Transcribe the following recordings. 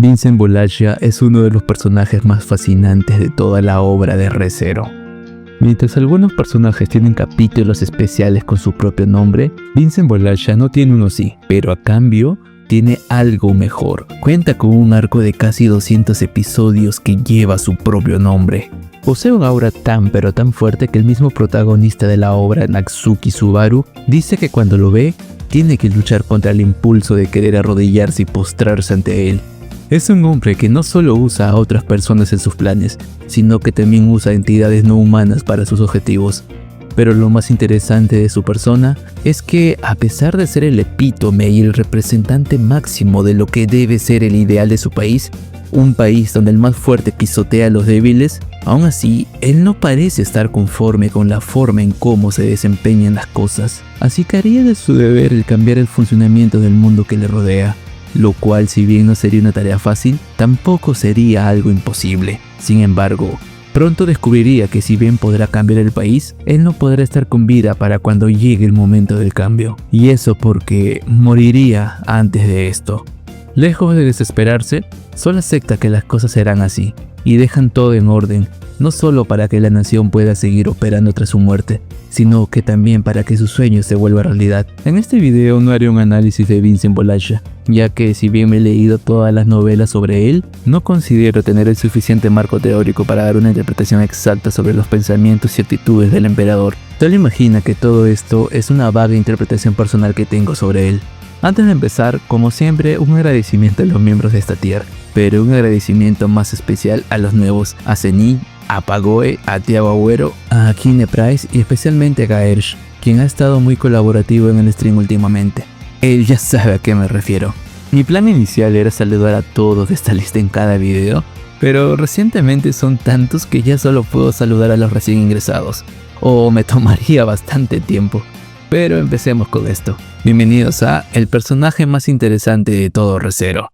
Vincent Bollaccia es uno de los personajes más fascinantes de toda la obra de Re:Zero. Mientras algunos personajes tienen capítulos especiales con su propio nombre, Vincent Bollaccia no tiene uno así, pero a cambio tiene algo mejor. Cuenta con un arco de casi 200 episodios que lleva su propio nombre. Posee una aura tan pero tan fuerte que el mismo protagonista de la obra, Natsuki Subaru, dice que cuando lo ve, tiene que luchar contra el impulso de querer arrodillarse y postrarse ante él. Es un hombre que no solo usa a otras personas en sus planes, sino que también usa entidades no humanas para sus objetivos. Pero lo más interesante de su persona es que, a pesar de ser el epítome y el representante máximo de lo que debe ser el ideal de su país, un país donde el más fuerte pisotea a los débiles, aún así, él no parece estar conforme con la forma en cómo se desempeñan las cosas. Así que haría de su deber el cambiar el funcionamiento del mundo que le rodea. Lo cual, si bien no sería una tarea fácil, tampoco sería algo imposible. Sin embargo, pronto descubriría que si bien podrá cambiar el país, él no podrá estar con vida para cuando llegue el momento del cambio. Y eso porque moriría antes de esto. Lejos de desesperarse, solo acepta que las cosas serán así y dejan todo en orden, no solo para que la nación pueda seguir operando tras su muerte, sino que también para que su sueño se vuelva realidad. En este video no haré un análisis de Vincent Bollaccia, ya que si bien me he leído todas las novelas sobre él, no considero tener el suficiente marco teórico para dar una interpretación exacta sobre los pensamientos y actitudes del emperador. Solo imagina que todo esto es una vaga interpretación personal que tengo sobre él. Antes de empezar, como siempre, un agradecimiento a los miembros de esta tier, pero un agradecimiento más especial a los nuevos, a Zeni, a Pagoe, a Tiago Agüero, a Kine Price y especialmente a Gaersh, quien ha estado muy colaborativo en el stream últimamente. Él ya sabe a qué me refiero. Mi plan inicial era saludar a todos de esta lista en cada video, pero recientemente son tantos que ya solo puedo saludar a los recién ingresados, o me tomaría bastante tiempo. Pero empecemos con esto. Bienvenidos a el personaje más interesante de todo Re:Zero.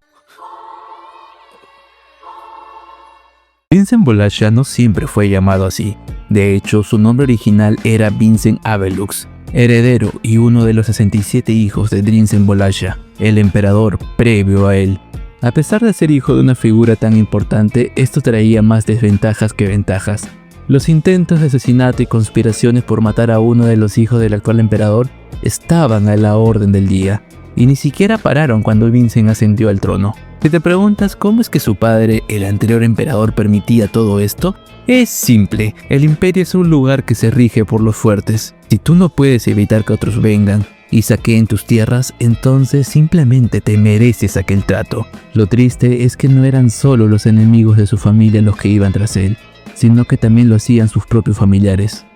Vincent Bollaccia no siempre fue llamado así. De hecho, su nombre original era Vincent Abelux, heredero y uno de los 67 hijos de Vincent Bollaccia, el emperador previo a él. A pesar de ser hijo de una figura tan importante, esto traía más desventajas que ventajas. Los intentos de asesinato y conspiraciones por matar a uno de los hijos del actual emperador estaban a la orden del día, y ni siquiera pararon cuando Vincent ascendió al trono. Si te preguntas cómo es que su padre, el anterior emperador, permitía todo esto, es simple. El imperio es un lugar que se rige por los fuertes. Si tú no puedes evitar que otros vengan y saqueen tus tierras, entonces simplemente te mereces aquel trato. Lo triste es que no eran solo los enemigos de su familia los que iban tras él, sino que también lo hacían sus propios familiares,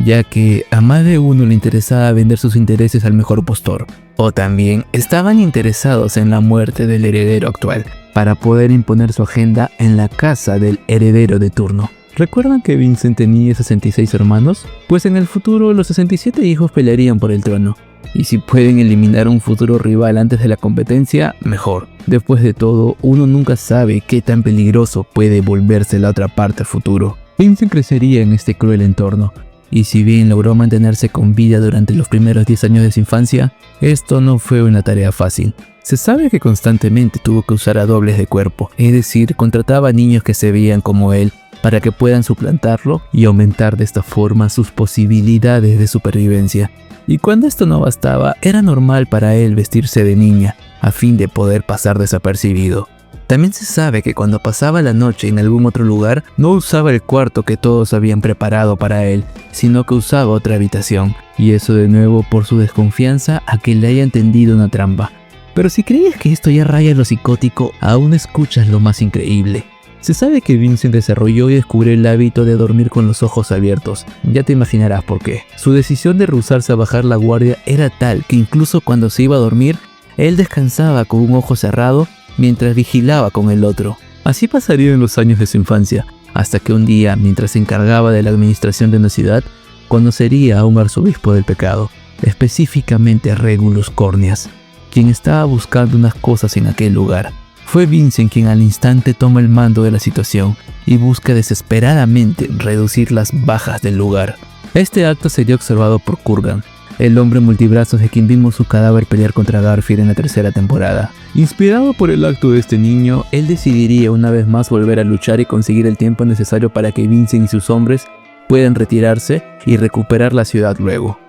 ya que a más de uno le interesaba vender sus intereses al mejor postor, o también estaban interesados en la muerte del heredero actual, para poder imponer su agenda en la casa del heredero de turno. ¿Recuerdan que Vincent tenía 66 hermanos? Pues en el futuro los 67 hijos pelearían por el trono, y si pueden eliminar un futuro rival antes de la competencia, mejor. Después de todo, uno nunca sabe qué tan peligroso puede volverse la otra parte a futuro. Vincent crecería en este cruel entorno, y si bien logró mantenerse con vida durante los primeros 10 años de su infancia, esto no fue una tarea fácil. Se sabe que constantemente tuvo que usar a dobles de cuerpo, es decir, contrataba a niños que se veían como él, para que puedan suplantarlo y aumentar de esta forma sus posibilidades de supervivencia. Y cuando esto no bastaba, era normal para él vestirse de niña, a fin de poder pasar desapercibido. También se sabe que cuando pasaba la noche en algún otro lugar, no usaba el cuarto que todos habían preparado para él, sino que usaba otra habitación, y eso de nuevo por su desconfianza a que le hayan tendido una trampa. Pero si creías que esto ya raya en lo psicótico, aún escuchas lo más increíble. Se sabe que Vincent desarrolló y descubrió el hábito de dormir con los ojos abiertos. Ya te imaginarás por qué. Su decisión de rehusarse a bajar la guardia era tal que incluso cuando se iba a dormir, él descansaba con un ojo cerrado mientras vigilaba con el otro. Así pasaría en los años de su infancia, hasta que un día, mientras se encargaba de la administración de una ciudad, conocería a un arzobispo del pecado, específicamente a Regulus Corneas, quien estaba buscando unas cosas en aquel lugar. Fue Vincent quien al instante toma el mando de la situación y busca desesperadamente reducir las bajas del lugar. Este acto sería observado por Kurgan, el hombre multibrazos de quien vimos su cadáver pelear contra Garfield en la tercera temporada. Inspirado por el acto de este niño, él decidiría una vez más volver a luchar y conseguir el tiempo necesario para que Vincent y sus hombres puedan retirarse y recuperar la ciudad luego.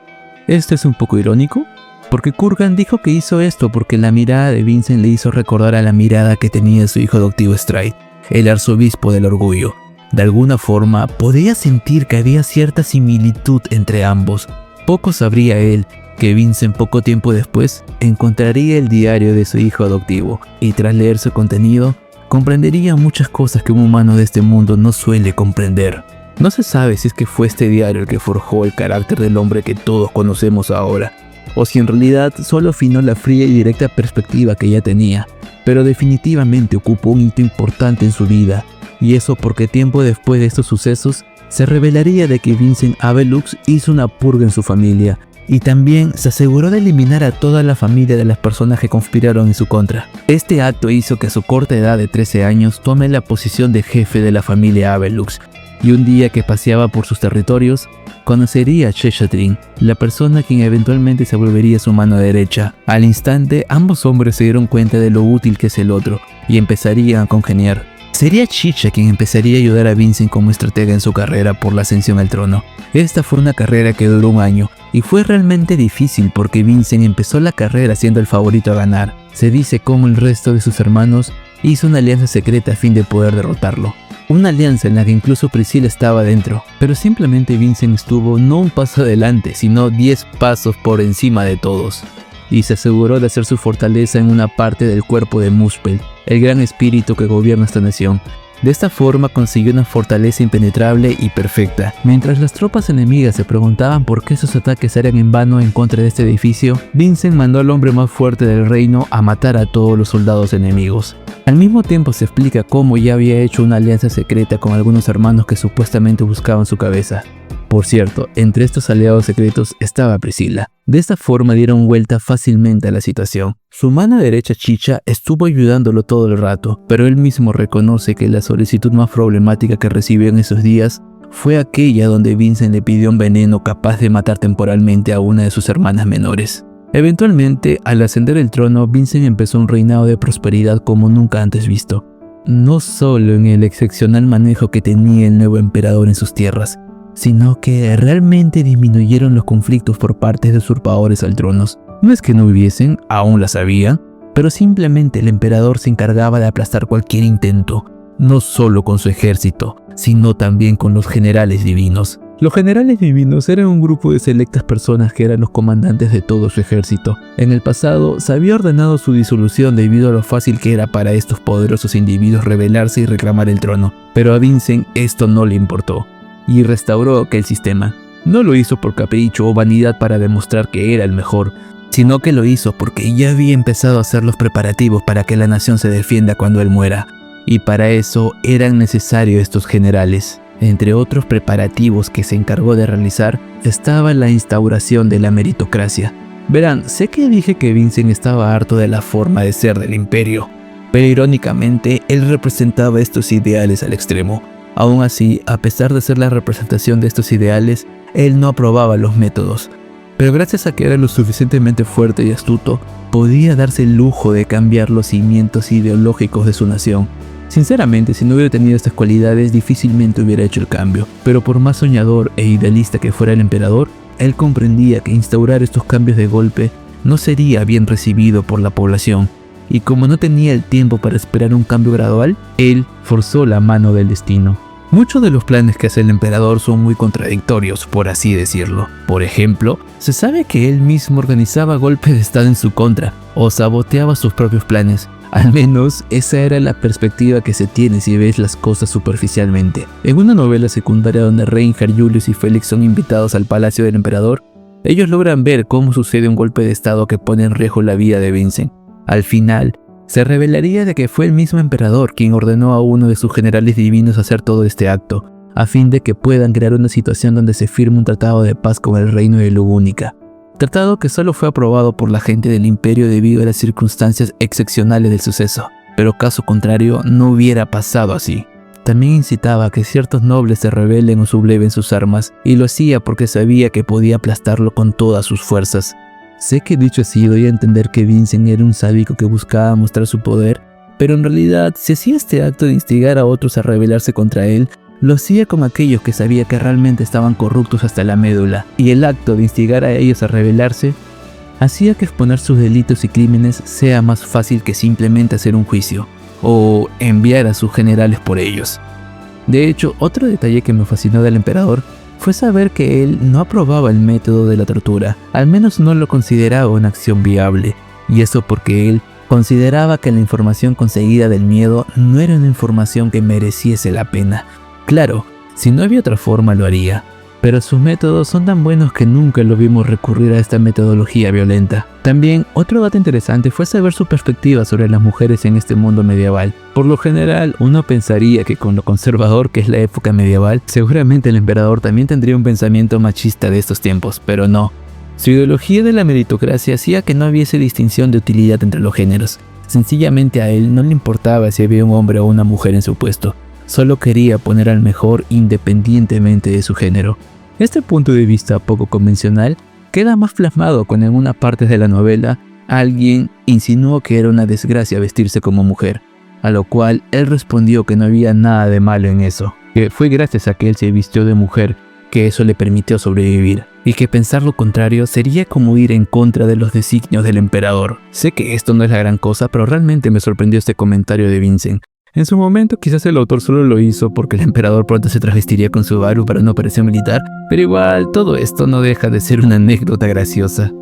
Esto es un poco irónico, porque Kurgan dijo que hizo esto porque la mirada de Vincent le hizo recordar a la mirada que tenía su hijo adoptivo Stride, el arzobispo del orgullo. De alguna forma, podía sentir que había cierta similitud entre ambos. Poco sabría él que Vincent poco tiempo después encontraría el diario de su hijo adoptivo y tras leer su contenido, comprendería muchas cosas que un humano de este mundo no suele comprender. No se sabe si es que fue este diario el que forjó el carácter del hombre que todos conocemos ahora, o si en realidad solo afinó la fría y directa perspectiva que ya tenía, pero definitivamente ocupó un hito importante en su vida, y eso porque tiempo después de estos sucesos, se revelaría de que Vincent Avelux hizo una purga en su familia, y también se aseguró de eliminar a toda la familia de las personas que conspiraron en su contra. Este acto hizo que a su corta edad de 13 años tome la posición de jefe de la familia Avelux, y un día que paseaba por sus territorios, conocería a Cheshire, la persona quien eventualmente se volvería su mano derecha. Al instante, ambos hombres se dieron cuenta de lo útil que es el otro, y empezarían a congeniar. Sería Chicha quien empezaría a ayudar a Vincent como estratega en su carrera por la ascensión al trono. Esta fue una carrera que duró un año, y fue realmente difícil porque Vincent empezó la carrera siendo el favorito a ganar. Se dice como el resto de sus hermanos hizo una alianza secreta a fin de poder derrotarlo. Una alianza en la que incluso Priscilla estaba dentro, pero simplemente Vincent estuvo no un paso adelante, sino 10 pasos por encima de todos, y se aseguró de hacer su fortaleza en una parte del cuerpo de Muspel, el gran espíritu que gobierna esta nación. De esta forma consiguió una fortaleza impenetrable y perfecta. Mientras las tropas enemigas se preguntaban por qué sus ataques eran en vano en contra de este edificio, Vincent mandó al hombre más fuerte del reino a matar a todos los soldados enemigos. Al mismo tiempo se explica cómo ya había hecho una alianza secreta con algunos hermanos que supuestamente buscaban su cabeza. Por cierto, entre estos aliados secretos estaba Priscilla. De esta forma dieron vuelta fácilmente a la situación. Su mano derecha Chicha estuvo ayudándolo todo el rato, pero él mismo reconoce que la solicitud más problemática que recibió en esos días fue aquella donde Vincent le pidió un veneno capaz de matar temporalmente a una de sus hermanas menores. Eventualmente, al ascender el trono, Vincent empezó un reinado de prosperidad como nunca antes visto. No solo en el excepcional manejo que tenía el nuevo emperador en sus tierras, sino que realmente disminuyeron los conflictos por parte de usurpadores al trono. No es que no hubiesen, aún las había, pero simplemente el emperador se encargaba de aplastar cualquier intento, no solo con su ejército, sino también con los generales divinos. Los generales divinos eran un grupo de selectas personas que eran los comandantes de todo su ejército. En el pasado se había ordenado su disolución debido a lo fácil que era para estos poderosos individuos rebelarse y reclamar el trono, pero a Vincent esto no le importó, y restauró aquel sistema. No lo hizo por capricho o vanidad para demostrar que era el mejor, sino que lo hizo porque ya había empezado a hacer los preparativos para que la nación se defienda cuando él muera, y para eso eran necesarios estos generales. Entre otros preparativos que se encargó de realizar estaba la instauración de la meritocracia. Verán, sé que dije que Vincent estaba harto de la forma de ser del imperio, pero irónicamente él representaba estos ideales al extremo. Aún así, a pesar de ser la representación de estos ideales, él no aprobaba los métodos. Pero gracias a que era lo suficientemente fuerte y astuto, podía darse el lujo de cambiar los cimientos ideológicos de su nación. Sinceramente, si no hubiera tenido estas cualidades, difícilmente hubiera hecho el cambio. Pero por más soñador e idealista que fuera el emperador, él comprendía que instaurar estos cambios de golpe no sería bien recibido por la población. Y como no tenía el tiempo para esperar un cambio gradual, él forzó la mano del destino. Muchos de los planes que hace el emperador son muy contradictorios, por así decirlo. Por ejemplo, se sabe que él mismo organizaba golpes de estado en su contra, o saboteaba sus propios planes. Al menos esa era la perspectiva que se tiene si ves las cosas superficialmente. En una novela secundaria donde Reinhard, Julius y Felix son invitados al palacio del emperador, ellos logran ver cómo sucede un golpe de estado que pone en riesgo la vida de Vincent. Al final, se revelaría de que fue el mismo emperador quien ordenó a uno de sus generales divinos hacer todo este acto, a fin de que puedan crear una situación donde se firme un tratado de paz con el reino de Lugúnica. Tratado que solo fue aprobado por la gente del imperio debido a las circunstancias excepcionales del suceso, pero caso contrario no hubiera pasado así. también incitaba a que ciertos nobles se rebelen o subleven sus armas, y lo hacía porque sabía que podía aplastarlo con todas sus fuerzas. Sé que dicho así doy a entender que Vincent era un sádico que buscaba mostrar su poder, pero en realidad, si hacía este acto de instigar a otros a rebelarse contra él, lo hacía con aquellos que sabía que realmente estaban corruptos hasta la médula, y el acto de instigar a ellos a rebelarse hacía que exponer sus delitos y crímenes sea más fácil que simplemente hacer un juicio, o enviar a sus generales por ellos. De hecho, otro detalle que me fascinó del emperador fue saber que él no aprobaba el método de la tortura, al menos no lo consideraba una acción viable, y eso porque él consideraba que la información conseguida del miedo no era una información que mereciese la pena. Claro, si no había otra forma lo haría, pero sus métodos son tan buenos que nunca lo vimos recurrir a esta metodología violenta. También, otro dato interesante fue saber su perspectiva sobre las mujeres en este mundo medieval. Por lo general, uno pensaría que con lo conservador que es la época medieval, seguramente el emperador también tendría un pensamiento machista de estos tiempos, pero no. Su ideología de la meritocracia hacía que no hubiese distinción de utilidad entre los géneros. Sencillamente a él no le importaba si había un hombre o una mujer en su puesto. Solo quería poner al mejor independientemente de su género. Este punto de vista poco convencional queda más plasmado cuando en una parte de la novela alguien insinuó que era una desgracia vestirse como mujer, a lo cual él respondió que no había nada de malo en eso, que fue gracias a que él se vistió de mujer que eso le permitió sobrevivir, y que pensar lo contrario sería como ir en contra de los designios del emperador. Sé que esto no es la gran cosa, pero realmente me sorprendió este comentario de Vincent. En su momento quizás el autor solo lo hizo porque el emperador pronto se travestiría con Subaru para una operación militar, pero igual todo esto no deja de ser una anécdota graciosa.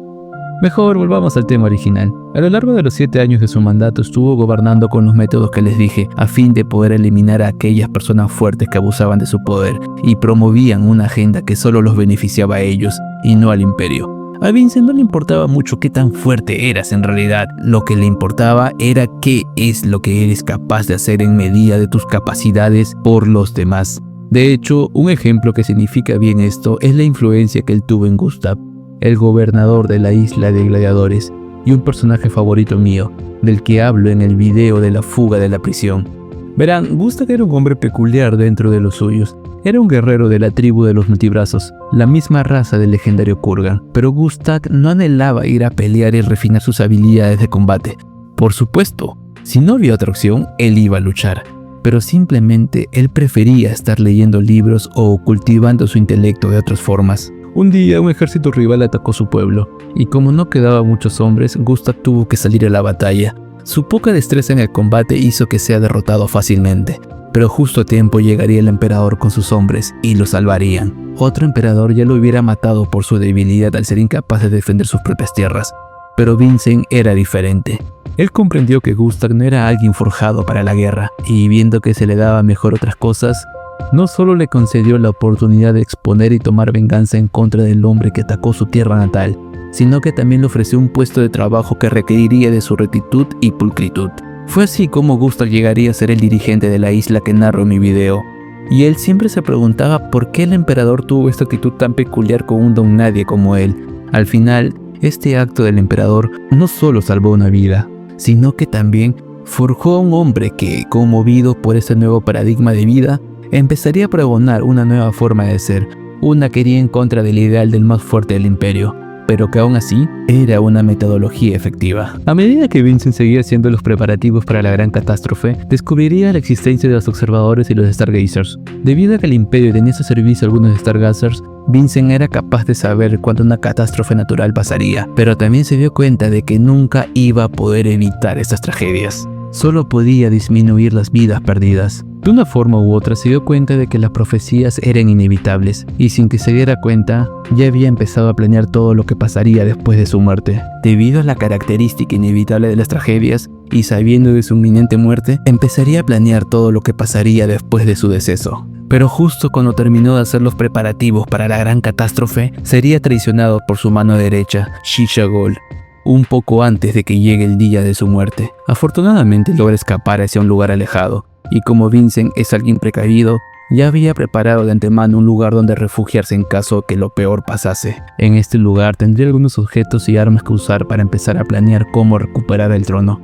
Mejor volvamos al tema original. A lo largo de los 7 años de su mandato estuvo gobernando con los métodos que les dije, a fin de poder eliminar a aquellas personas fuertes que abusaban de su poder y promovían una agenda que solo los beneficiaba a ellos y no al imperio. A Vincent no le importaba mucho qué tan fuerte eras en realidad, lo que le importaba era qué es lo que eres capaz de hacer en medida de tus capacidades por los demás. De hecho, un ejemplo que significa bien esto es la influencia que él tuvo en Gustav, el gobernador de la isla de gladiadores, y un personaje favorito mío, del que hablo en el video de la fuga de la prisión. Verán, Gustav era un hombre peculiar dentro de los suyos. Era un guerrero de la tribu de los multibrazos, la misma raza del legendario Kurgan, pero Gustav no anhelaba ir a pelear y refinar sus habilidades de combate. Por supuesto, si no había otra opción, él iba a luchar, pero simplemente él prefería estar leyendo libros o cultivando su intelecto de otras formas. Un día un ejército rival atacó su pueblo, y como no quedaban muchos hombres, Gustav tuvo que salir a la batalla. Su poca destreza en el combate hizo que sea derrotado fácilmente, pero justo a tiempo llegaría el emperador con sus hombres y lo salvarían. Otro emperador ya lo hubiera matado por su debilidad al ser incapaz de defender sus propias tierras, pero Vincent era diferente. Él comprendió que Gustav no era alguien forjado para la guerra, y viendo que se le daba mejor otras cosas, no solo le concedió la oportunidad de exponer y tomar venganza en contra del hombre que atacó su tierra natal, sino que también le ofreció un puesto de trabajo que requeriría de su rectitud y pulcritud. Fue así como Gustav llegaría a ser el dirigente de la isla que narro en mi video, y él siempre se preguntaba por qué el emperador tuvo esta actitud tan peculiar con un don nadie como él. Al final, este acto del emperador no solo salvó una vida, sino que también forjó a un hombre que, conmovido por este nuevo paradigma de vida, empezaría a pregonar una nueva forma de ser, una que iría en contra del ideal del más fuerte del imperio, pero que aún así era una metodología efectiva. A medida que Vincent seguía haciendo los preparativos para la gran catástrofe, descubriría la existencia de los observadores y los Stargazers. Debido a que el imperio tenía a su servicio algunos Stargazers, Vincent era capaz de saber cuándo una catástrofe natural pasaría, pero también se dio cuenta de que nunca iba a poder evitar estas tragedias. Solo podía disminuir las vidas perdidas. De una forma u otra se dio cuenta de que las profecías eran inevitables, y sin que se diera cuenta, ya había empezado a planear todo lo que pasaría después de su muerte. Debido a la característica inevitable de las tragedias, y sabiendo de su inminente muerte, empezaría a planear todo lo que pasaría después de su deceso. Pero justo cuando terminó de hacer los preparativos para la gran catástrofe, sería traicionado por su mano derecha, Shishagol, un poco antes de que llegue el día de su muerte. Afortunadamente logra escapar hacia un lugar alejado, y como Vincent es alguien precavido, ya había preparado de antemano un lugar donde refugiarse en caso que lo peor pasase. En este lugar tendría algunos objetos y armas que usar para empezar a planear cómo recuperar el trono.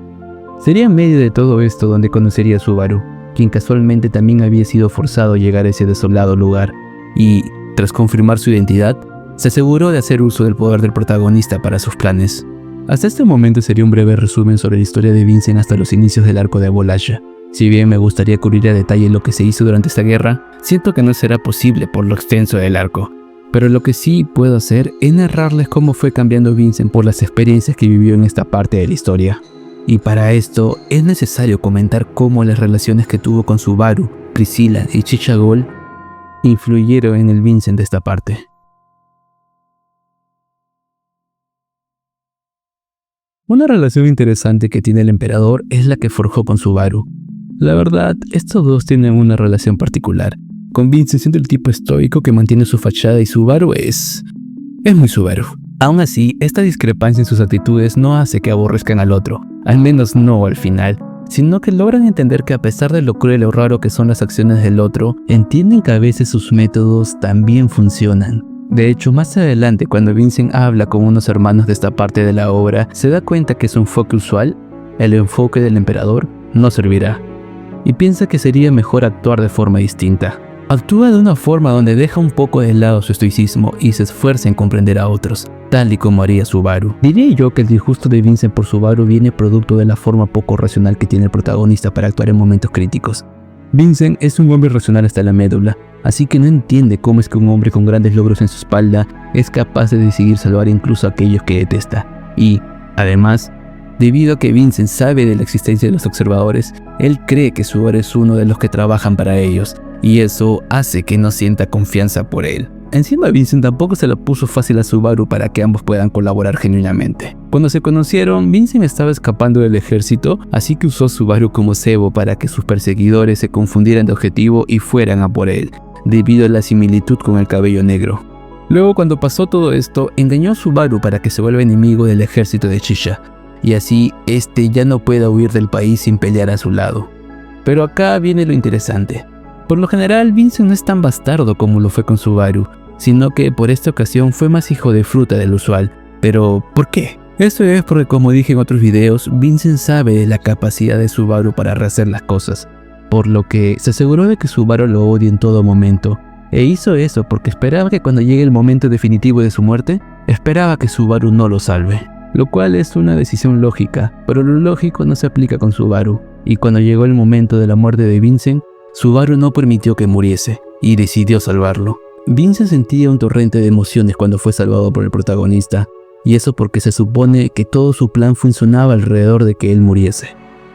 Sería en medio de todo esto donde conocería a Subaru, quien casualmente también había sido forzado a llegar a ese desolado lugar, y, tras confirmar su identidad, se aseguró de hacer uso del poder del protagonista para sus planes. Hasta este momento sería un breve resumen sobre la historia de Vincent hasta los inicios del arco de Abolaya. Si bien me gustaría cubrir a detalle lo que se hizo durante esta guerra, siento que no será posible por lo extenso del arco. Pero lo que sí puedo hacer es narrarles cómo fue cambiando Vincent por las experiencias que vivió en esta parte de la historia. Y para esto es necesario comentar cómo las relaciones que tuvo con Subaru, Priscilla y Chichagol influyeron en el Vincent de esta parte. Una relación interesante que tiene el emperador es la que forjó con Subaru. La verdad, estos dos tienen una relación particular. Con Vincent siendo el tipo estoico que mantiene su fachada y Subaru es muy Subaru. Aún así, esta discrepancia en sus actitudes no hace que aborrezcan al otro, al menos no al final, sino que logran entender que a pesar de lo cruel o raro que son las acciones del otro, entienden que a veces sus métodos también funcionan. De hecho, más adelante, cuando Vincent habla con unos hermanos de esta parte de la obra, se da cuenta que su enfoque usual, el enfoque del emperador, no servirá, y piensa que sería mejor actuar de forma distinta. Actúa de una forma donde deja un poco de lado su estoicismo y se esfuerza en comprender a otros, tal y como haría Subaru. Diría yo que el disgusto de Vincent por Subaru viene producto de la forma poco racional que tiene el protagonista para actuar en momentos críticos. Vincent es un hombre racional hasta la médula, así que no entiende cómo es que un hombre con grandes logros en su espalda es capaz de decidir salvar incluso a aquellos que detesta. Y, además, debido a que Vincent sabe de la existencia de los observadores, él cree que Subaru es uno de los que trabajan para ellos, y eso hace que no sienta confianza por él. Encima Vincent tampoco se lo puso fácil a Subaru para que ambos puedan colaborar genuinamente. Cuando se conocieron, Vincent estaba escapando del ejército, así que usó a Subaru como cebo para que sus perseguidores se confundieran de objetivo y fueran a por él, debido a la similitud con el cabello negro. Luego, cuando pasó todo esto, engañó a Subaru para que se vuelva enemigo del ejército de Chicha, y así este ya no pueda huir del país sin pelear a su lado. Pero acá viene lo interesante. Por lo general, Vincent no es tan bastardo como lo fue con Subaru, sino que por esta ocasión fue más hijo de fruta del usual. Pero, ¿por qué? Esto es porque, como dije en otros videos, Vincent sabe de la capacidad de Subaru para rehacer las cosas, por lo que se aseguró de que Subaru lo odie en todo momento, e hizo eso porque esperaba que cuando llegue el momento definitivo de su muerte, esperaba que Subaru no lo salve. Lo cual es una decisión lógica, pero lo lógico no se aplica con Subaru, y cuando llegó el momento de la muerte de Vincent, Subaru no permitió que muriese, y decidió salvarlo. Vincent sentía un torrente de emociones cuando fue salvado por el protagonista, y eso porque se supone que todo su plan funcionaba alrededor de que él muriese.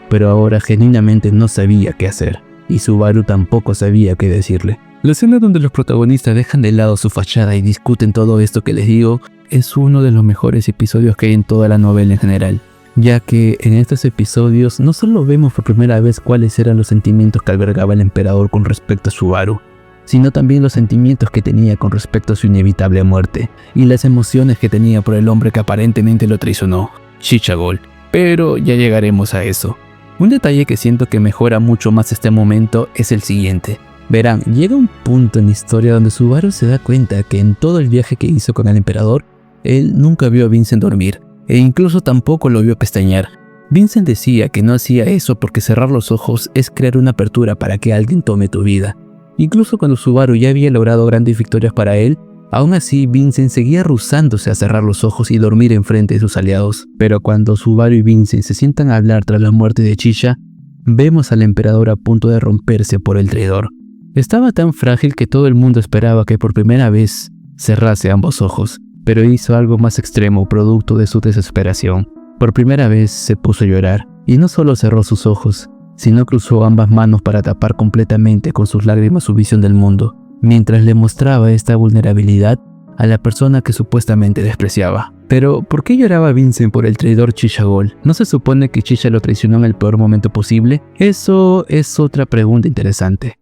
Pero ahora genuinamente no sabía qué hacer, y Subaru tampoco sabía qué decirle. La escena donde los protagonistas dejan de lado su fachada y discuten todo esto que les digo, es uno de los mejores episodios que hay en toda la novela en general, ya que en estos episodios no solo vemos por primera vez cuáles eran los sentimientos que albergaba el emperador con respecto a Subaru, sino también los sentimientos que tenía con respecto a su inevitable muerte, y las emociones que tenía por el hombre que aparentemente lo traicionó, Chichagol. Pero ya llegaremos a eso. Un detalle que siento que mejora mucho más este momento es el siguiente. Verán, llega un punto en la historia donde Subaru se da cuenta que en todo el viaje que hizo con el emperador, él nunca vio a Vincent dormir, e incluso tampoco lo vio pestañear. Vincent decía que no hacía eso porque cerrar los ojos es crear una apertura para que alguien tome tu vida. Incluso cuando Subaru ya había logrado grandes victorias para él, aún así Vincent seguía rhusándose a cerrar los ojos y dormir enfrente de sus aliados. Pero cuando Subaru y Vincent se sientan a hablar tras la muerte de Chicha, vemos al emperador a punto de romperse por el traidor. Estaba tan frágil que todo el mundo esperaba que por primera vez cerrase ambos ojos, pero hizo algo más extremo producto de su desesperación. Por primera vez se puso a llorar, y no solo cerró sus ojos, sino cruzó ambas manos para tapar completamente con sus lágrimas su visión del mundo, mientras le mostraba esta vulnerabilidad a la persona que supuestamente despreciaba. Pero, ¿por qué lloraba Vincent por el traidor Chichagol? ¿No se supone que Chicha lo traicionó en el peor momento posible? Eso es otra pregunta interesante.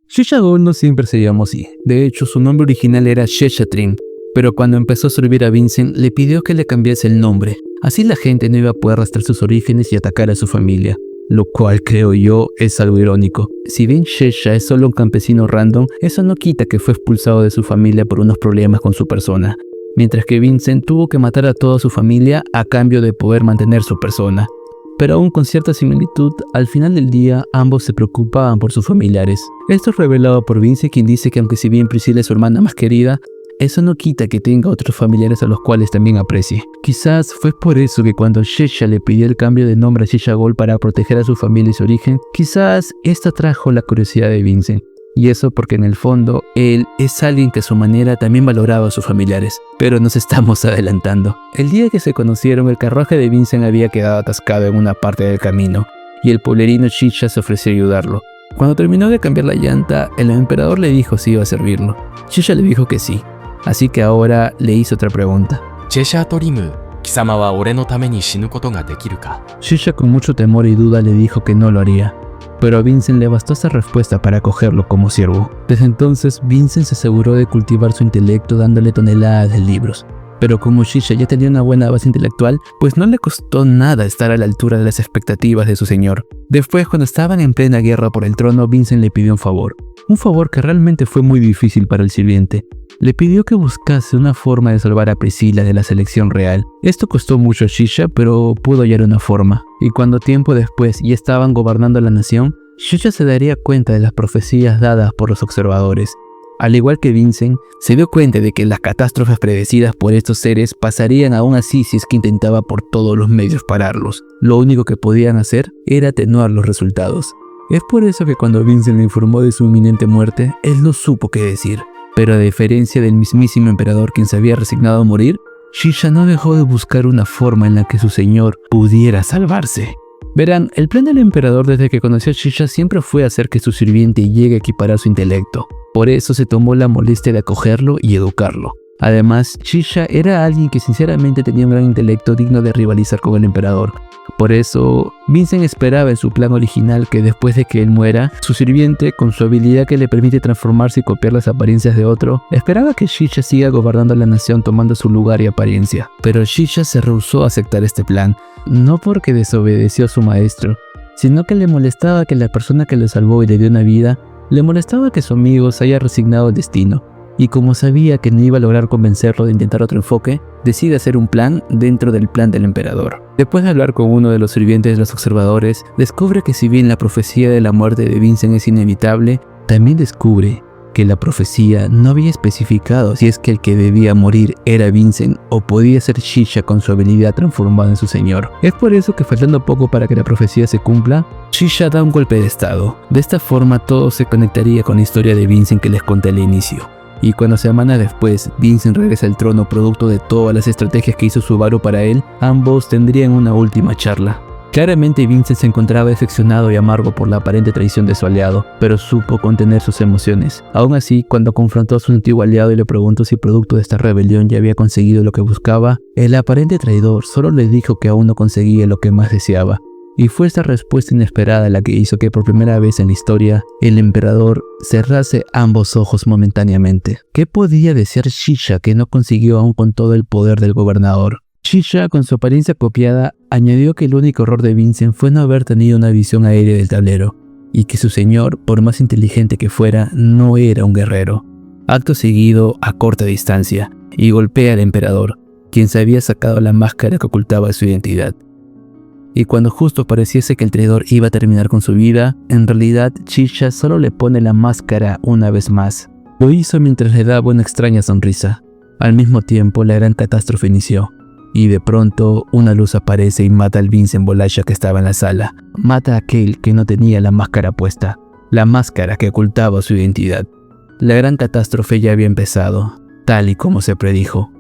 Chichagol no siempre se llamó así. De hecho, su nombre original era Sheshatrin, pero cuando empezó a servir a Vincent, le pidió que le cambiase el nombre. Así la gente no iba a poder rastrear sus orígenes y atacar a su familia, lo cual creo yo es algo irónico. Si bien Shesha es solo un campesino random, eso no quita que fue expulsado de su familia por unos problemas con su persona, mientras que Vincent tuvo que matar a toda su familia a cambio de poder mantener su persona. pero aún con cierta similitud, al final del día ambos se preocupaban por sus familiares. Esto es revelado por Vince, quien dice que aunque si bien Priscilla es su hermana más querida, eso no quita que tenga otros familiares a los cuales también aprecie. Quizás fue por eso que cuando Shisha le pidió el cambio de nombre a Shisha Gold para proteger a su familia y su origen, quizás esto trajo la curiosidad de Vincent. Y eso porque en el fondo, él es alguien que a su manera también valoraba a sus familiares. Pero nos estamos adelantando. El día que se conocieron, el carruaje de Vincent había quedado atascado en una parte del camino, y el pueblerino Shisha se ofreció a ayudarlo. Cuando terminó de cambiar la llanta, el emperador le dijo si iba a servirlo. Shisha le dijo que sí. Así que ahora le hizo otra pregunta. Shisha Torimu, ¿kisama wa ore no tame ni shinu koto ga dekiru ka? Shisha con mucho temor y duda le dijo que no lo haría. Pero a Vincent le bastó esa respuesta para acogerlo como siervo. Desde entonces, Vincent se aseguró de cultivar su intelecto dándole toneladas de libros. Pero como Shisha ya tenía una buena base intelectual, pues no le costó nada estar a la altura de las expectativas de su señor. Después, cuando estaban en plena guerra por el trono, Vincent le pidió un favor que realmente fue muy difícil para el sirviente. Le pidió que buscase una forma de salvar a Priscilla de la selección real. Esto costó mucho a Shisha, pero pudo hallar una forma. Y cuando tiempo después ya estaban gobernando la nación, Shisha se daría cuenta de las profecías dadas por los observadores. Al igual que Vincent, se dio cuenta de que las catástrofes predecidas por estos seres pasarían aún así si es que intentaba por todos los medios pararlos. Lo único que podían hacer era atenuar los resultados. Es por eso que cuando Vincent le informó de su inminente muerte, él no supo qué decir. Pero a diferencia del mismísimo emperador quien se había resignado a morir, Shisha no dejó de buscar una forma en la que su señor pudiera salvarse. Verán, el plan del emperador desde que conoció a Shisha siempre fue hacer que su sirviente llegue a equiparar su intelecto. Por eso se tomó la molestia de acogerlo y educarlo. Además, Shisha era alguien que sinceramente tenía un gran intelecto digno de rivalizar con el emperador. Por eso, Vincent esperaba en su plan original que después de que él muera, su sirviente, con su habilidad que le permite transformarse y copiar las apariencias de otro, esperaba que Shisha siga gobernando la nación tomando su lugar y apariencia. Pero Shisha se rehusó a aceptar este plan, no porque desobedeció a su maestro, sino que le molestaba que la persona que lo salvó y le dio una vida, le molestaba que su amigo se haya resignado al destino. Y como sabía que no iba a lograr convencerlo de intentar otro enfoque, decide hacer un plan dentro del plan del emperador. Después de hablar con uno de los sirvientes de los observadores, descubre que si bien la profecía de la muerte de Vincent es inevitable, también descubre que la profecía no había especificado si es que el que debía morir era Vincent o podía ser Shisha con su habilidad transformada en su señor. Es por eso que faltando poco para que la profecía se cumpla, Shisha da un golpe de estado. De esta forma todo se conectaría con la historia de Vincent que les conté al inicio. Y cuando semanas después Vincent regresa al trono producto de todas las estrategias que hizo Subaru para él, ambos tendrían una última charla. Claramente Vincent se encontraba decepcionado y amargo por la aparente traición de su aliado, pero supo contener sus emociones. Aún así, cuando confrontó a su antiguo aliado y le preguntó si producto de esta rebelión ya había conseguido lo que buscaba, el aparente traidor solo le dijo que aún no conseguía lo que más deseaba. Y fue esta respuesta inesperada la que hizo que por primera vez en la historia, el emperador cerrase ambos ojos momentáneamente. ¿Qué podía desear Shisha que no consiguió aún con todo el poder del gobernador? Shisha, con su apariencia copiada, añadió que el único error de Vincent fue no haber tenido una visión aérea del tablero, y que su señor, por más inteligente que fuera, no era un guerrero. Acto seguido, a corta distancia, y golpea al emperador, quien se había sacado la máscara que ocultaba su identidad. Y cuando justo pareciese que el traidor iba a terminar con su vida, en realidad Shisha solo le pone la máscara una vez más. Lo hizo mientras le daba una extraña sonrisa. Al mismo tiempo, la gran catástrofe inició. Y de pronto, una luz aparece y mata al Vincent Bolasha que estaba en la sala. Mata a aquel que no tenía la máscara puesta. La máscara que ocultaba su identidad. La gran catástrofe ya había empezado, tal y como se predijo.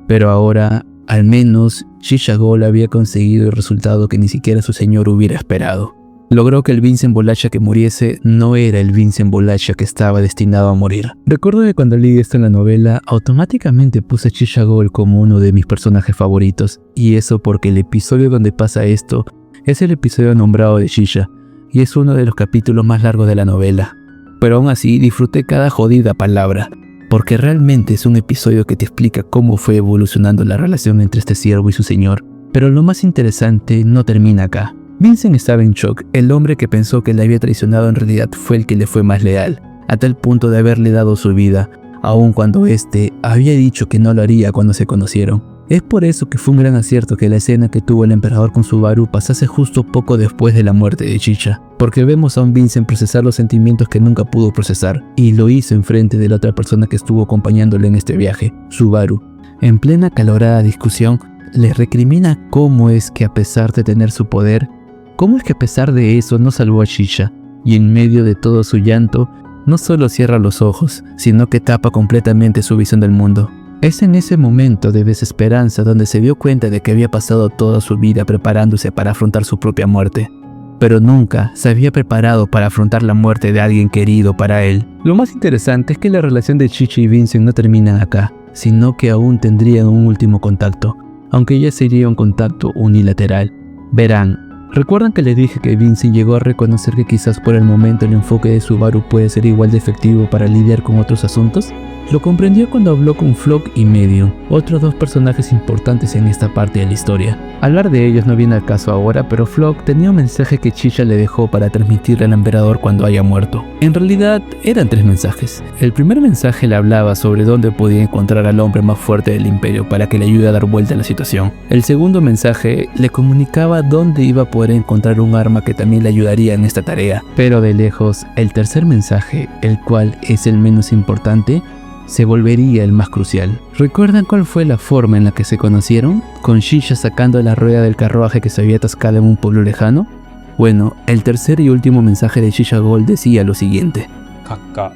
Pero ahora, al menos, Shisha Gold había conseguido el resultado que ni siquiera su señor hubiera esperado. Logró que el Vincent Bolasha que muriese no era el Vincent Bolasha que estaba destinado a morir. Recuerdo que cuando leí esto en la novela, automáticamente puse a Shisha Gold como uno de mis personajes favoritos. Y eso porque el episodio donde pasa esto es el episodio nombrado de Shisha, y es uno de los capítulos más largos de la novela. Pero aún así disfruté cada jodida palabra, porque realmente es un episodio que te explica cómo fue evolucionando la relación entre este siervo y su señor. Pero lo más interesante no termina acá. Vincent estaba en shock. El hombre que pensó que le había traicionado en realidad fue el que le fue más leal, a tal punto de haberle dado su vida, aun cuando éste había dicho que no lo haría cuando se conocieron. Es por eso que fue un gran acierto que la escena que tuvo el emperador con Subaru pasase justo poco después de la muerte de Chicha, porque vemos a un Vincent procesar los sentimientos que nunca pudo procesar, y lo hizo enfrente de la otra persona que estuvo acompañándole en este viaje, Subaru. En plena calorada discusión, le recrimina cómo es que a pesar de tener su poder, cómo es que a pesar de eso no salvó a Chicha, y en medio de todo su llanto, no solo cierra los ojos, sino que tapa completamente su visión del mundo. Es en ese momento de desesperanza donde se dio cuenta de que había pasado toda su vida preparándose para afrontar su propia muerte, pero nunca se había preparado para afrontar la muerte de alguien querido para él. Lo más interesante es que la relación de Chicha y Vincent no termina acá, sino que aún tendrían un último contacto, aunque ya sería un contacto unilateral. Verán, ¿recuerdan que les dije que Vincent llegó a reconocer que quizás por el momento el enfoque de Subaru puede ser igual de efectivo para lidiar con otros asuntos? Lo comprendió cuando habló con Flock y Medium, otros dos personajes importantes en esta parte de la historia. Hablar de ellos no viene al caso ahora, pero Flock tenía un mensaje que Chicha le dejó para transmitirle al emperador cuando haya muerto. En realidad, eran 3 mensajes. El primer mensaje le hablaba sobre dónde podía encontrar al hombre más fuerte del imperio para que le ayude a dar vuelta a la situación. El segundo mensaje le comunicaba dónde iba a poder encontrar un arma que también le ayudaría en esta tarea. Pero de lejos, el tercer mensaje, el cual es el menos importante, se volvería el más crucial. ¿Recuerdan cuál fue la forma en la que se conocieron? ¿Con Chicha sacando la rueda del carruaje que se había atascado en un pueblo lejano? Bueno, el tercer y último mensaje de Chicha Gold decía lo siguiente. 閣下、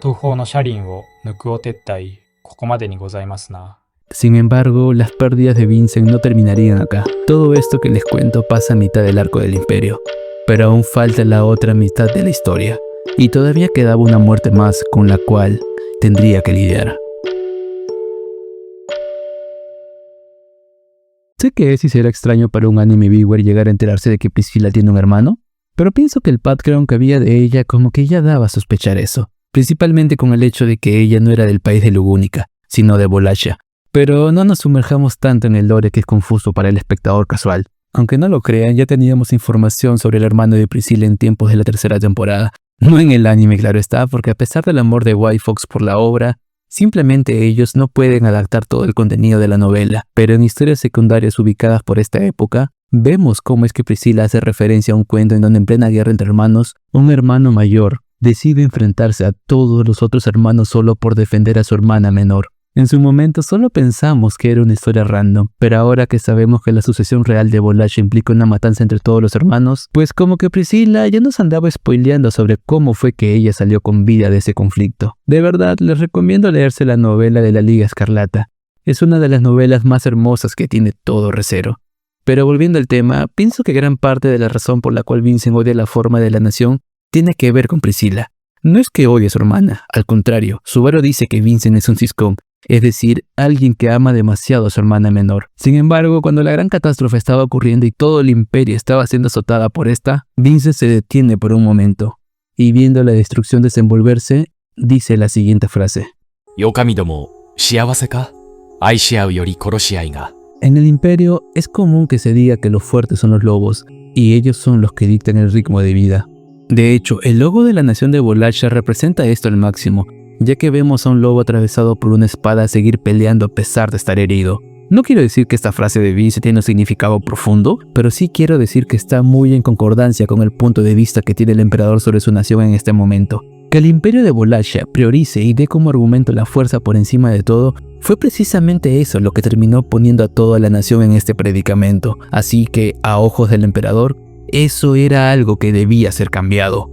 東方の車輪を抜くお撤退、ここまでにございますな。 Sin embargo, las pérdidas de Vincent no terminarían acá. Todo esto que les cuento pasa a mitad del arco del imperio, pero aún falta la otra mitad de la historia, y todavía quedaba una muerte más con la cual tendría que lidiar. Sé que sí será extraño para un anime viewer llegar a enterarse de que Priscilla tiene un hermano, pero pienso que el background que había de ella como que ya daba a sospechar eso, principalmente con el hecho de que ella no era del país de Lugúnica, sino de Volashia. Pero no nos sumerjamos tanto en el lore que es confuso para el espectador casual. Aunque no lo crean, ya teníamos información sobre el hermano de Priscilla en tiempos de la tercera temporada. No en el anime, claro está, porque a pesar del amor de White Fox por la obra, simplemente ellos no pueden adaptar todo el contenido de la novela. Pero en historias secundarias ubicadas por esta época, vemos cómo es que Priscilla hace referencia a un cuento en donde en plena guerra entre hermanos, un hermano mayor decide enfrentarse a todos los otros hermanos solo por defender a su hermana menor. En su momento solo pensamos que era una historia random, pero ahora que sabemos que la sucesión real de Volashia implica una matanza entre todos los hermanos, pues como que Priscilla ya nos andaba spoileando sobre cómo fue que ella salió con vida de ese conflicto. De verdad, les recomiendo leerse la novela de la Liga Escarlata. Es una de las novelas más hermosas que tiene todo Re:Zero. Pero volviendo al tema, pienso que gran parte de la razón por la cual Vincent odia la forma de la nación tiene que ver con Priscilla. No es que odie a su hermana, al contrario, Subaru dice que Vincent es un ciscón, es decir, alguien que ama demasiado a su hermana menor. Sin embargo, cuando la gran catástrofe estaba ocurriendo y todo el imperio estaba siendo azotada por esta, Vincent se detiene por un momento, y viendo la destrucción desenvolverse, dice la siguiente frase. 狼ども、幸せか？愛し合うより殺し合いが。 En el imperio es común que se diga que los fuertes son los lobos, y ellos son los que dictan el ritmo de vida. De hecho, el logo de la nación de Volashia representa esto al máximo, ya que vemos a un lobo atravesado por una espada seguir peleando a pesar de estar herido. No quiero decir que esta frase de Vincent tiene un significado profundo, pero sí quiero decir que está muy en concordancia con el punto de vista que tiene el emperador sobre su nación en este momento. Que el imperio de Volashia priorice y dé como argumento la fuerza por encima de todo, fue precisamente eso lo que terminó poniendo a toda la nación en este predicamento. Así que, a ojos del emperador, eso era algo que debía ser cambiado.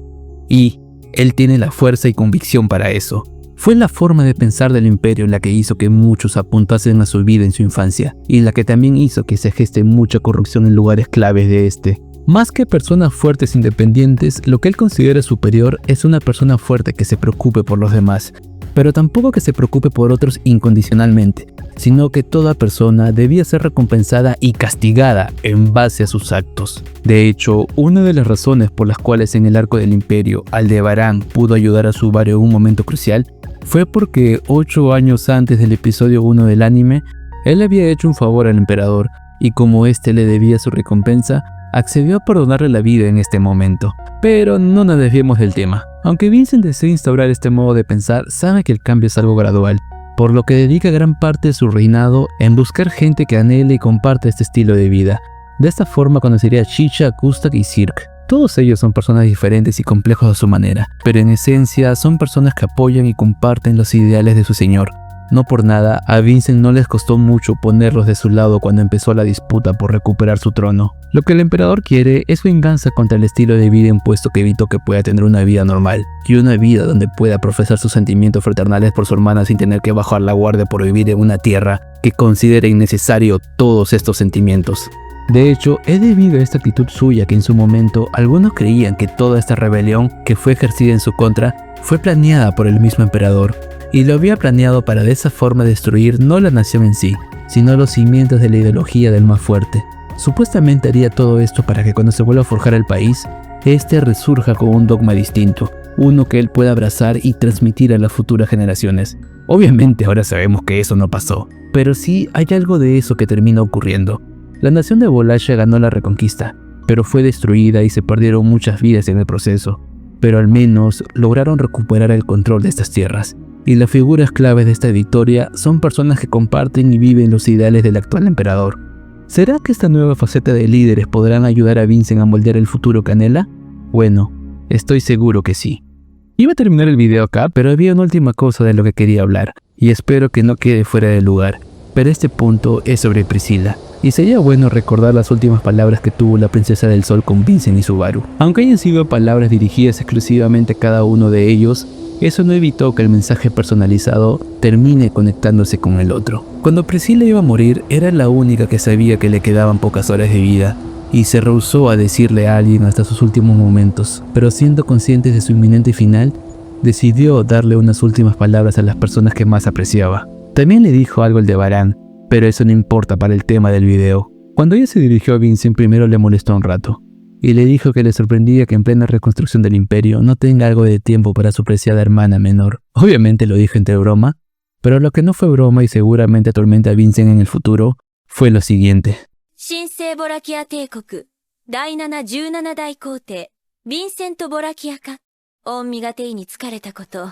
Y él tiene la fuerza y convicción para eso. Fue la forma de pensar del imperio la que hizo que muchos apuntasen a su vida en su infancia, y la que también hizo que se geste mucha corrupción en lugares claves de este. Más que personas fuertes independientes, lo que él considera superior es una persona fuerte que se preocupe por los demás, pero tampoco que se preocupe por otros incondicionalmente, sino que toda persona debía ser recompensada y castigada en base a sus actos. De hecho, una de las razones por las cuales en el arco del imperio Aldebarán pudo ayudar a Subaru en un momento crucial fue porque 8 años antes del episodio 1 del anime, él había hecho un favor al emperador y como éste le debía su recompensa, accedió a perdonarle la vida en este momento. Pero no nos desviemos del tema. Aunque Vincent desea instaurar este modo de pensar, sabe que el cambio es algo gradual por lo que dedica gran parte de su reinado en buscar gente que anhele y comparte este estilo de vida. De esta forma conocería a Chicha, Gustak y Zirk. Todos ellos son personas diferentes y complejos a su manera, pero en esencia son personas que apoyan y comparten los ideales de su señor. No por nada, a Vincent no les costó mucho ponerlos de su lado cuando empezó la disputa por recuperar su trono. Lo que el emperador quiere es venganza contra el estilo de vida impuesto que evitó que pueda tener una vida normal, y una vida donde pueda profesar sus sentimientos fraternales por su hermana sin tener que bajar la guardia por vivir en una tierra que considere innecesario todos estos sentimientos. De hecho, es debido a esta actitud suya que en su momento algunos creían que toda esta rebelión que fue ejercida en su contra fue planeada por el mismo emperador, y lo había planeado para de esa forma destruir no la nación en sí, sino los cimientos de la ideología del más fuerte. Supuestamente haría todo esto para que cuando se vuelva a forjar el país, este resurja con un dogma distinto, uno que él pueda abrazar y transmitir a las futuras generaciones. Obviamente ahora sabemos que eso no pasó, pero sí hay algo de eso que termina ocurriendo. La nación de Wallachia ganó la reconquista, pero fue destruida y se perdieron muchas vidas en el proceso, pero al menos lograron recuperar el control de estas tierras. Y las figuras claves de esta victoria son personas que comparten y viven los ideales del actual emperador. ¿Será que esta nueva faceta de líderes podrán ayudar a Vincent a moldear el futuro que anhela? Bueno, estoy seguro que sí. Iba a terminar el video acá, pero había una última cosa de lo que quería hablar, y espero que no quede fuera de lugar. Pero este punto es sobre Priscilla, y sería bueno recordar las últimas palabras que tuvo la Princesa del Sol con Vincent y Subaru. Aunque hayan sido palabras dirigidas exclusivamente a cada uno de ellos, eso no evitó que el mensaje personalizado termine conectándose con el otro. Cuando Priscilla iba a morir, era la única que sabía que le quedaban pocas horas de vida, y se rehusó a decirle a alguien hasta sus últimos momentos, pero siendo consciente de su inminente final, decidió darle unas últimas palabras a las personas que más apreciaba. También le dijo algo Aldebarán, pero eso no importa para el tema del video. Cuando ella se dirigió a Vincent, primero le molestó un rato, y le dijo que le sorprendía que en plena reconstrucción del imperio no tenga algo de tiempo para su preciada hermana menor. Obviamente lo dijo entre broma, pero lo que no fue broma y seguramente atormenta a Vincent en el futuro fue lo siguiente. 神聖ボラキア帝国第717代皇帝ヴィンセント・ボラキアか御身が手に疲れたこと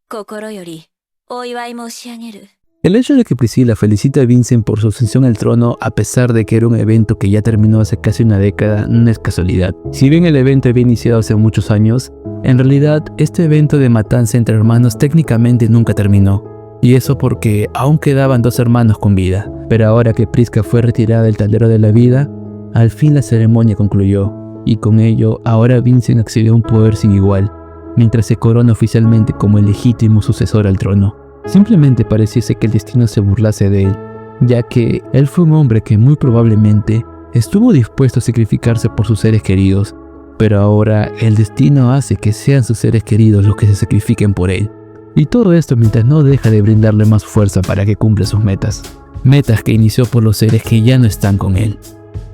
心よりお祝い申し上げる。 El hecho de que Priscilla felicita a Vincent por su ascensión al trono a pesar de que era un evento que ya terminó hace casi una década no es casualidad. Si bien el evento había iniciado hace muchos años, en realidad este evento de matanza entre hermanos técnicamente nunca terminó. Y eso porque aún quedaban dos hermanos con vida. Pero ahora que Prisca fue retirada del tablero de la vida, al fin la ceremonia concluyó. Y con ello, ahora Vincent accedió a un poder sin igual, mientras se corona oficialmente como el legítimo sucesor al trono. Simplemente pareciese que el destino se burlase de él, ya que él fue un hombre que muy probablemente estuvo dispuesto a sacrificarse por sus seres queridos, pero ahora el destino hace que sean sus seres queridos los que se sacrifiquen por él. Y todo esto mientras no deja de brindarle más fuerza para que cumpla sus metas. Metas que inició por los seres que ya no están con él.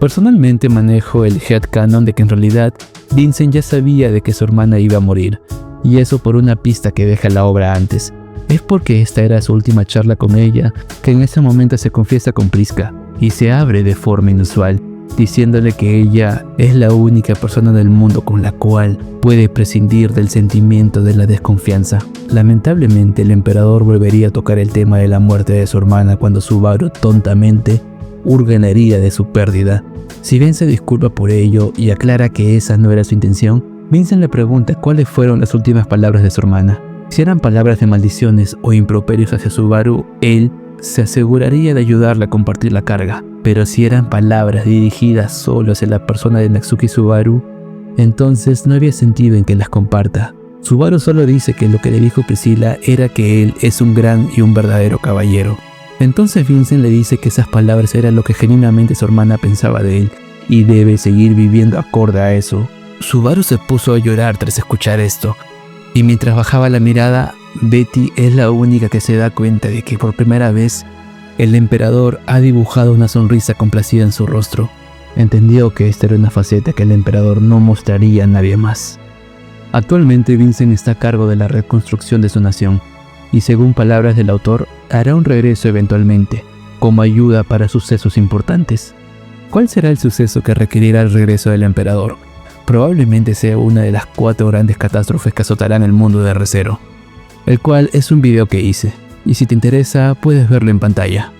Personalmente manejo el headcanon de que en realidad Vincent ya sabía de que su hermana iba a morir, y eso por una pista que deja la obra antes. Es porque esta era su última charla con ella, que en ese momento se confiesa con Prisca, y se abre de forma inusual, diciéndole que ella es la única persona del mundo con la cual puede prescindir del sentimiento de la desconfianza. Lamentablemente el emperador volvería a tocar el tema de la muerte de su hermana cuando Subaru tontamente hurga en la herida de su pérdida. Si bien se disculpa por ello y aclara que esa no era su intención, Vincent le pregunta cuáles fueron las últimas palabras de su hermana. Si eran palabras de maldiciones o improperios hacia Subaru, él se aseguraría de ayudarla a compartir la carga. Pero si eran palabras dirigidas solo hacia la persona de Natsuki Subaru, entonces no había sentido en que las comparta. Subaru solo dice que lo que le dijo Priscilla era que él es un gran y un verdadero caballero. Entonces Vincent le dice que esas palabras eran lo que genuinamente su hermana pensaba de él, y debe seguir viviendo acorde a eso. Subaru se puso a llorar tras escuchar esto, y mientras bajaba la mirada, Betty es la única que se da cuenta de que por primera vez el emperador ha dibujado una sonrisa complacida en su rostro. Entendió que esta era una faceta que el emperador no mostraría a nadie más. Actualmente Vincent está a cargo de la reconstrucción de su nación, y según palabras del autor, hará un regreso eventualmente, como ayuda para sucesos importantes. ¿Cuál será el suceso que requerirá el regreso del emperador? Probablemente sea una de las 4 grandes catástrofes que azotarán el mundo de Re:Zero, el cual es un video que hice. y si te interesa puedes verlo en pantalla.